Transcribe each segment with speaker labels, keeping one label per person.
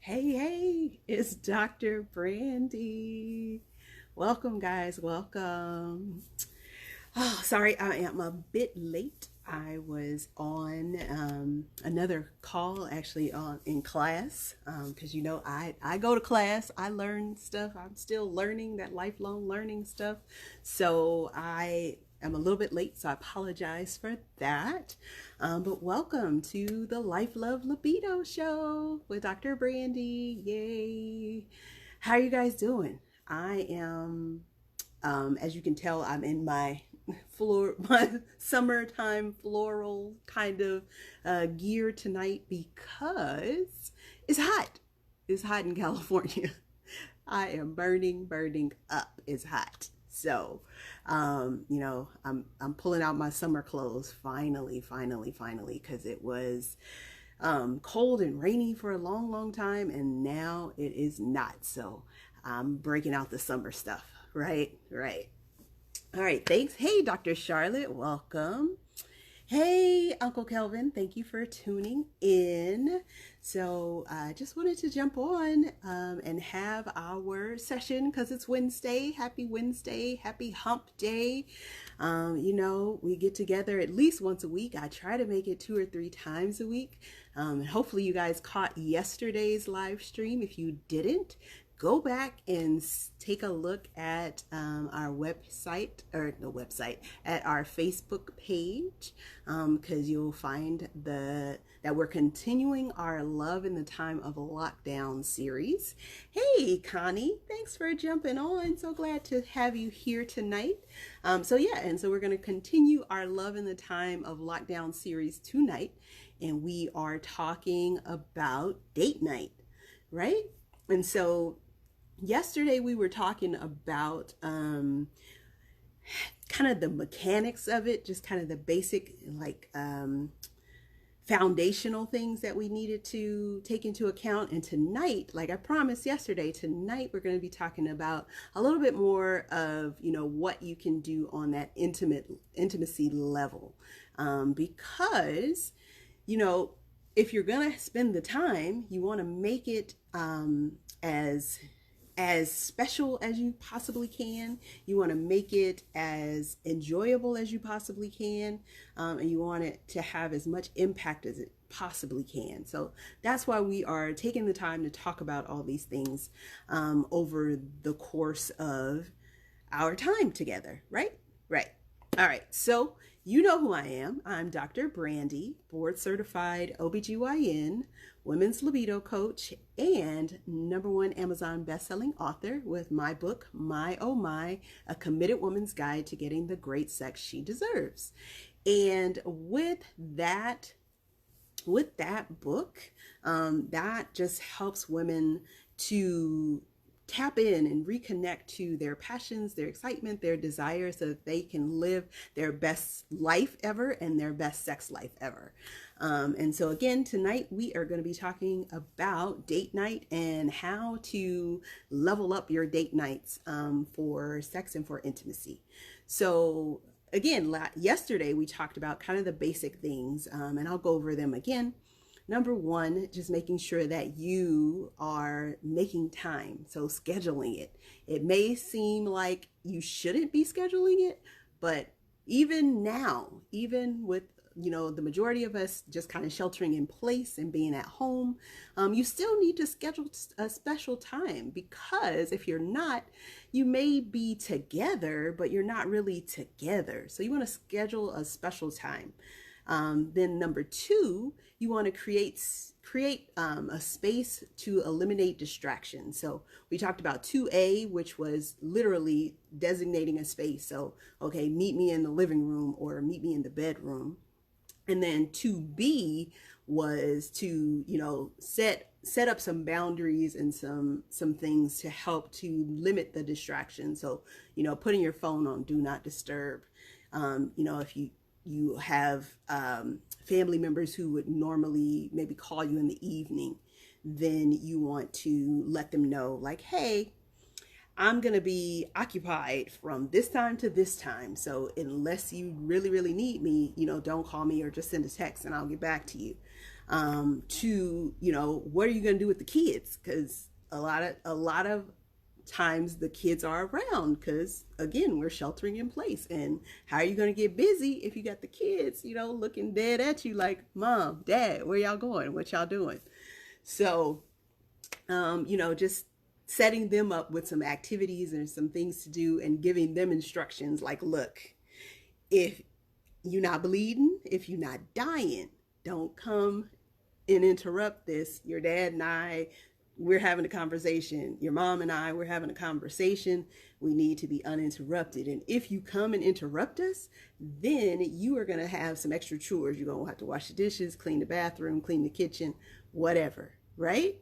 Speaker 1: Hey, it's Dr. Brandye. Welcome, guys. Welcome. Oh, sorry, I am a bit late. I was on another call, actually, on in class, because I go to class, I learn stuff. I'm still learning that lifelong learning stuff, so I am a little bit late. So I apologize for that. But welcome to the Life Love Libido show with Dr. Brandye. Yay! How are you guys doing? I am as you can tell, I'm in my my summertime floral kind of gear tonight because it's hot. It's hot in California. I am burning up. It's hot. So, I'm pulling out my summer clothes finally, because it was cold and rainy for a long time, and now it is not. So, I'm breaking out the summer stuff. Right. All right, thanks. Hey, Dr. Charlotte, welcome. Hey, Uncle Kelvin, thank you for tuning in. So I just wanted to jump on and have our session because it's Wednesday. Happy Wednesday. Happy hump day. We get together at least once a week. I try to make it 2 or 3 times a week. And hopefully you guys caught yesterday's live stream. If you didn't, go back and take a look at our website, or the website, at our Facebook page, because you'll find that we're continuing our Love in the Time of Lockdown series. Hey, Connie, thanks for jumping on. So glad to have you here tonight. So we're going to continue our Love in the Time of Lockdown series tonight, and we are talking about date night, right? And so yesterday we were talking about kind of the mechanics of it, just kind of the basic foundational things that we needed to take into account. And tonight, like I promised yesterday, tonight we're going to be talking about a little bit more of what you can do on that intimacy level, because if you're going to spend the time, you want to make it as special as you possibly can. You want to make it as enjoyable as you possibly can, and you want it to have as much impact as it possibly can. So that's why we are taking the time to talk about all these things over the course of our time together, right? All right, so you know who I am. I'm Dr. Brandye, board certified OBGYN, women's libido coach, and #1 Amazon bestselling author with my book, My Oh My, A Committed Woman's Guide to Getting the Great Sex She Deserves. And with that book, that just helps women to tap in and reconnect to their passions, their excitement, their desires, so that they can live their best life ever and their best sex life ever. And so again, tonight we are going to be talking about date night and how to level up your date nights for sex and for intimacy. So again, yesterday we talked about kind of the basic things, and I'll go over them again. #1, just making sure that you are making time. So scheduling it. It may seem like you shouldn't be scheduling it, but even now, even with the majority of us just kind of sheltering in place and being at home, you still need to schedule a special time, because if you're not, you may be together, but you're not really together. So you want to schedule a special time. Then #2, you want to create a space to eliminate distractions. So we talked about 2A, which was literally designating a space. So, okay, meet me in the living room or meet me in the bedroom. And then 2B was to, set up some boundaries and some things to help to limit the distraction. So, putting your phone on do not disturb. If you have family members who would normally maybe call you in the evening, then you want to let them know, like, hey, I'm going to be occupied from this time to this time. So unless you really need me, don't call me, or just send a text and I'll get back to you. to, what are you going to do with the kids? Because a lot of times the kids are around because, again, we're sheltering in place. And how are you going to get busy if you got the kids, looking dead at you like, Mom, Dad, where y'all going? What y'all doing? So, just setting them up with some activities and some things to do and giving them instructions like, look, if you're not bleeding, if you're not dying, don't come and interrupt this. Your dad and I, we're having a conversation. Your mom and I, we're having a conversation. We need to be uninterrupted. And if you come and interrupt us, then you are going to have some extra chores. You're going to have to wash the dishes, clean the bathroom, clean the kitchen, whatever, right?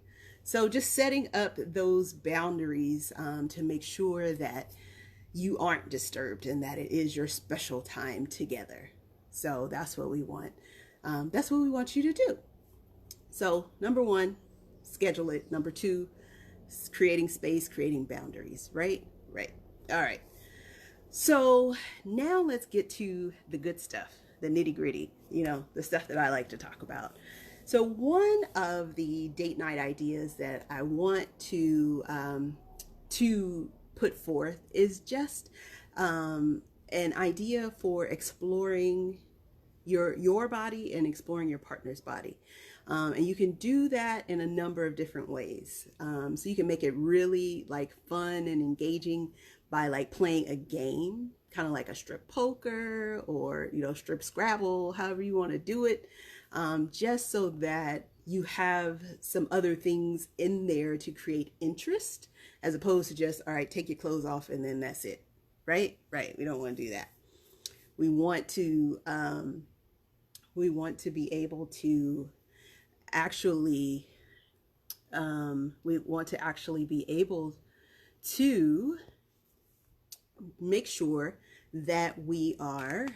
Speaker 1: So just setting up those boundaries to make sure that you aren't disturbed and that it is your special time together. So that's what we want. That's what we want you to do. So number one, schedule it. Number two, creating space, creating boundaries, right? Right. All right. So now let's get to the good stuff, the nitty gritty, the stuff that I like to talk about. So one of the date night ideas that I want to put forth is just an idea for exploring your body and exploring your partner's body. And you can do that in a number of different ways. So you can make it really like fun and engaging by like playing a game, kind of like a strip poker or, strip Scrabble, however you want to do it. Just so that you have some other things in there to create interest, as opposed to just, all right, take your clothes off and then that's it. Right? Right. We don't want to do that. We want to be able to actually, be able to make sure that we are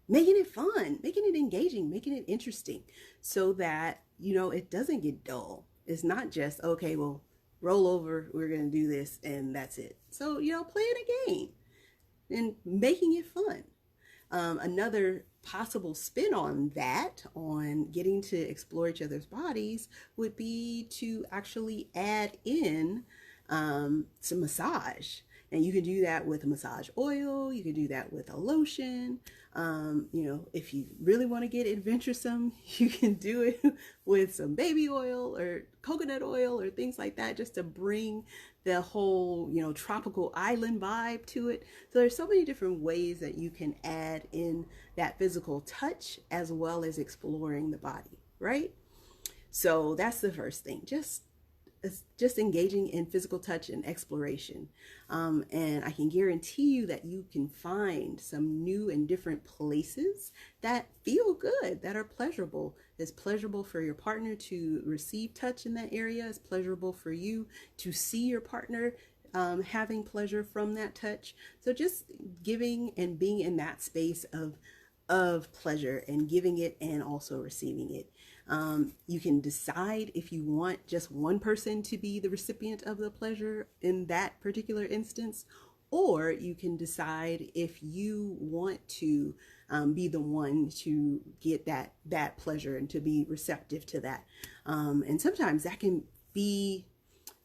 Speaker 1: making it fun, making it engaging, making it interesting, so that, it doesn't get dull. It's not just, okay, well, roll over, we're going to do this, and that's it. So, playing a game and making it fun. Another possible spin on that, on getting to explore each other's bodies, would be to actually add in some massage. And you can do that with a massage oil. You can do that with a lotion. If you really want to get adventuresome, you can do it with some baby oil or coconut oil or things like that, just to bring the whole, tropical island vibe to it. So there's so many different ways that you can add in that physical touch as well as exploring the body, right? So that's the first thing. Just engaging in physical touch and exploration. And I can guarantee you that you can find some new and different places that feel good, that are pleasurable. It's pleasurable for your partner to receive touch in that area. It's pleasurable for you to see your partner having pleasure from that touch. So just giving and being in that space of pleasure and giving it and also receiving it. You can decide if you want just one person to be the recipient of the pleasure in that particular instance, or you can decide if you want to be the one to get that pleasure and to be receptive to that. And sometimes that can be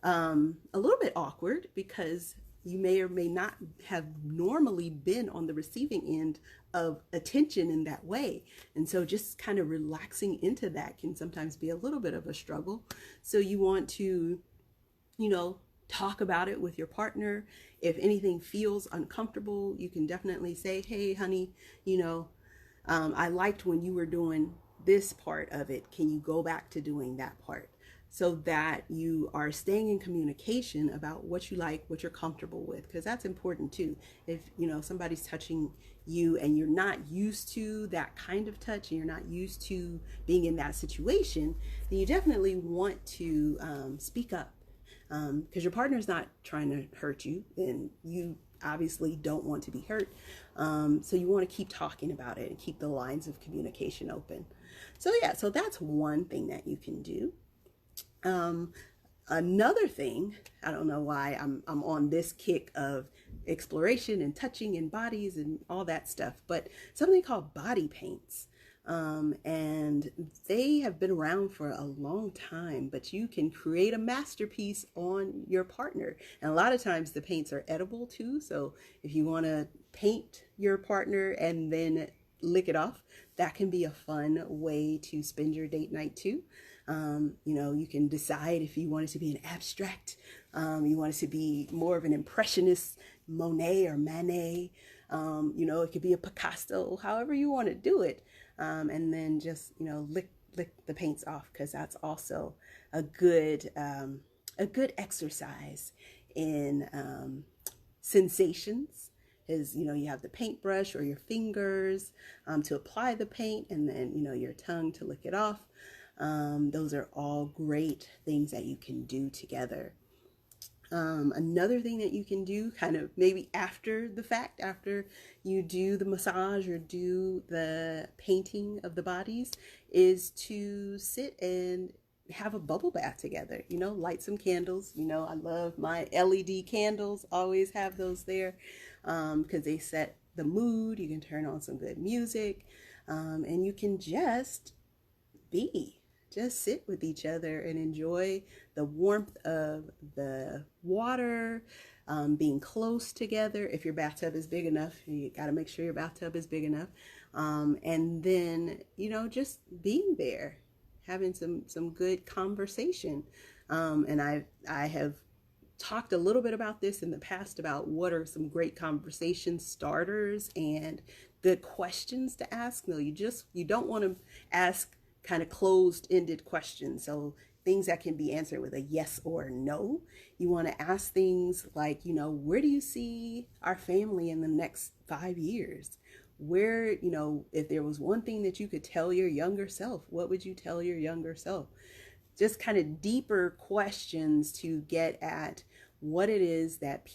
Speaker 1: a little bit awkward because you may or may not have normally been on the receiving end of attention in that way. And so just kind of relaxing into that can sometimes be a little bit of a struggle. So you want to, talk about it with your partner. If anything feels uncomfortable, you can definitely say, hey, honey, I liked when you were doing this part of it. Can you go back to doing that part? So that you are staying in communication about what you like, what you're comfortable with, because that's important too. If somebody's touching you and you're not used to that kind of touch and you're not used to being in that situation, then you definitely want to speak up, because your partner's not trying to hurt you and you obviously don't want to be hurt. So you want to keep talking about it and keep the lines of communication open. So that's one thing that you can do. Another thing, I don't know why I'm on this kick of exploration and touching and bodies and all that stuff, but something called body paints. And they have been around for a long time, but you can create a masterpiece on your partner. And a lot of times the paints are edible too. So if you want to paint your partner and then lick it off, that can be a fun way to spend your date night too. You can decide if you want it to be an abstract, you want it to be more of an impressionist, Monet or Manet. It could be a Picasso, however you want to do it. And then just, lick the paints off, because that's also a good exercise in sensations. Is, you have the paintbrush or your fingers to apply the paint, and then, your tongue to lick it off. Those are all great things that you can do together. Another thing that you can do kind of maybe after the fact, after you do the massage or do the painting of the bodies, is to sit and have a bubble bath together, light some candles. I love my LED candles, always have those there, because they set the mood. You can turn on some good music, and you can just sit with each other and enjoy the warmth of the water, being close together. If your bathtub is big enough, you got to make sure your bathtub is big enough. And then, just being there, having some good conversation. And I have talked a little bit about this in the past, about what are some great conversation starters and good questions to ask. No, you don't want to ask kind of closed-ended questions. So things that can be answered with a yes or no. You want to ask things like, where do you see our family in the next 5 years? Where, if there was one thing that you could tell your younger self, what would you tell your younger self? Just kind of deeper questions to get at what it is that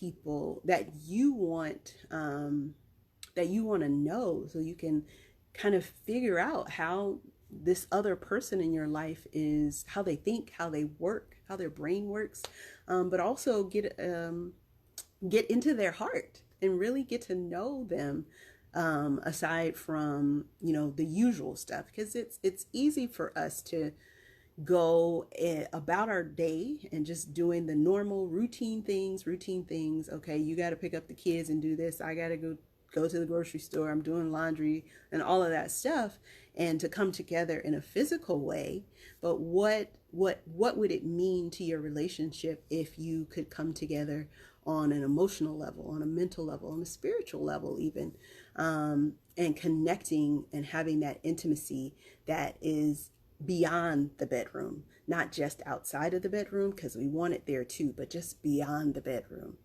Speaker 1: you want to know, so you can kind of figure out how this other person in your life is, how they think, how they work, how their brain works, but also get into their heart and really get to know them, aside from the usual stuff, because it's easy for us to go about our day and just doing the normal routine things. Okay, you got to pick up the kids and do this. I got to go to the grocery store. I'm doing laundry and all of that stuff. And to come together in a physical way. But what would it mean to your relationship if you could come together on an emotional level, on a mental level, on a spiritual level even, and connecting and having that intimacy that is beyond the bedroom, not just outside of the bedroom, because we want it there too, but just beyond the bedroom.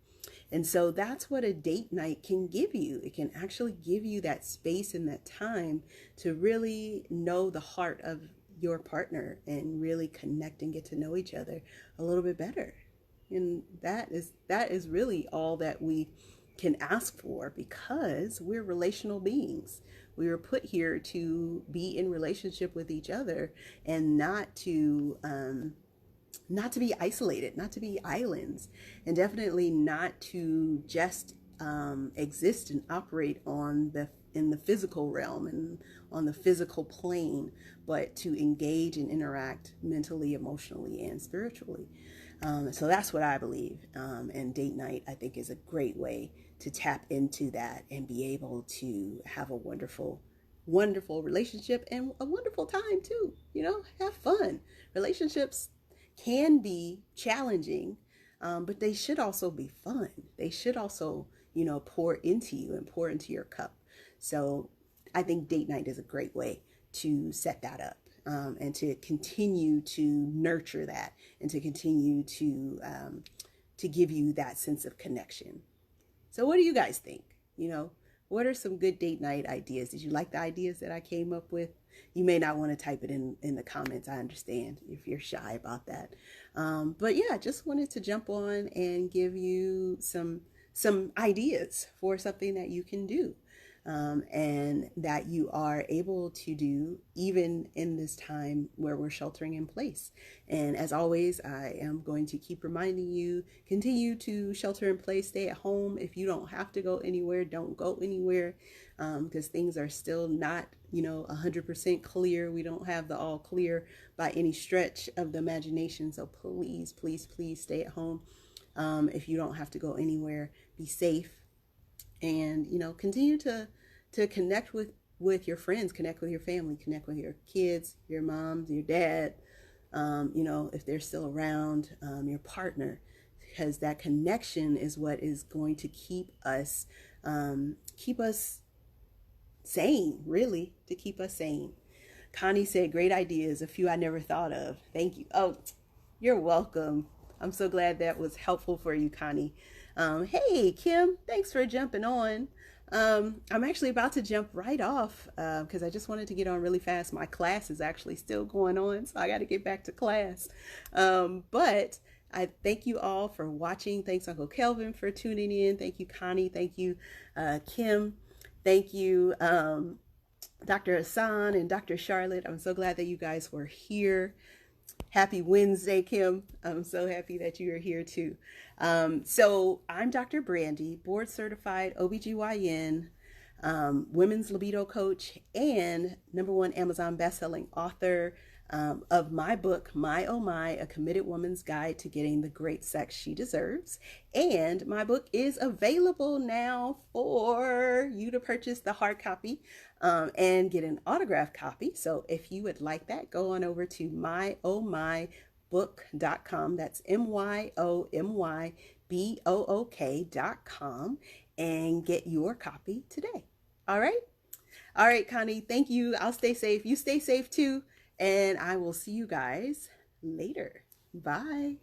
Speaker 1: And so that's what a date night can give you. It can actually give you that space and that time to really know the heart of your partner and really connect and get to know each other a little bit better. And that is really all that we can ask for, because we're relational beings. We were put here to be in relationship with each other, and not to be isolated, not to be islands, and definitely not to just exist and operate in the physical realm and on the physical plane, but to engage and interact mentally, emotionally, and spiritually. So that's what I believe. And date night, I think, is a great way to tap into that and be able to have a wonderful relationship and a wonderful time too. Have fun. Relationships can be challenging, but they should also be fun. They should also, pour into you and pour into your cup. So I think date night is a great way to set that up, and to continue to nurture that, and to continue to give you that sense of connection. So what do you guys think? What are some good date night ideas? Did you like the ideas that I came up with? You may not want to type it in the comments. I understand if you're shy about that. But yeah, just wanted to jump on and give you some ideas for something that you can do, and that you are able to do even in this time where we're sheltering in place. And as always, I am going to keep reminding you, continue to shelter in place, stay at home. If you don't have to go anywhere, don't go anywhere, because things are still not 100% clear. We don't have the all clear by any stretch of the imagination. So please, please, please stay at home. If you don't have to go anywhere, be safe, and continue to connect with your friends, connect with your family, connect with your kids, your mom, your dad, if they're still around, your partner, because that connection is what is going to keep us sane, really, to keep us sane. Connie said, great ideas, a few I never thought of. Thank you. Oh, you're welcome. I'm so glad that was helpful for you, Connie. Hey, Kim, thanks for jumping on. I'm actually about to jump right off because I just wanted to get on really fast. My class is actually still going on, so I got to get back to class. But I thank you all for watching. Thanks, Uncle Kelvin, for tuning in. Thank you, Connie. Thank you, Kim. Thank you, Dr. Hassan and Dr. Charlotte. I'm so glad that you guys were here. Happy Wednesday, Kim. I'm so happy that you are here too. So I'm Dr. Brandye, board certified OBGYN, women's libido coach, and #1 Amazon bestselling author of my book, My Oh My, A Committed Woman's Guide to Getting the Great Sex She Deserves. And my book is available now for you to purchase the hard copy and get an autographed copy. So if you would like that, go on over to myohmybook.com. That's MYOMYBOOK.com and get your copy today. All right. All right, Connie, thank you. I'll stay safe. You stay safe too. And I will see you guys later. Bye.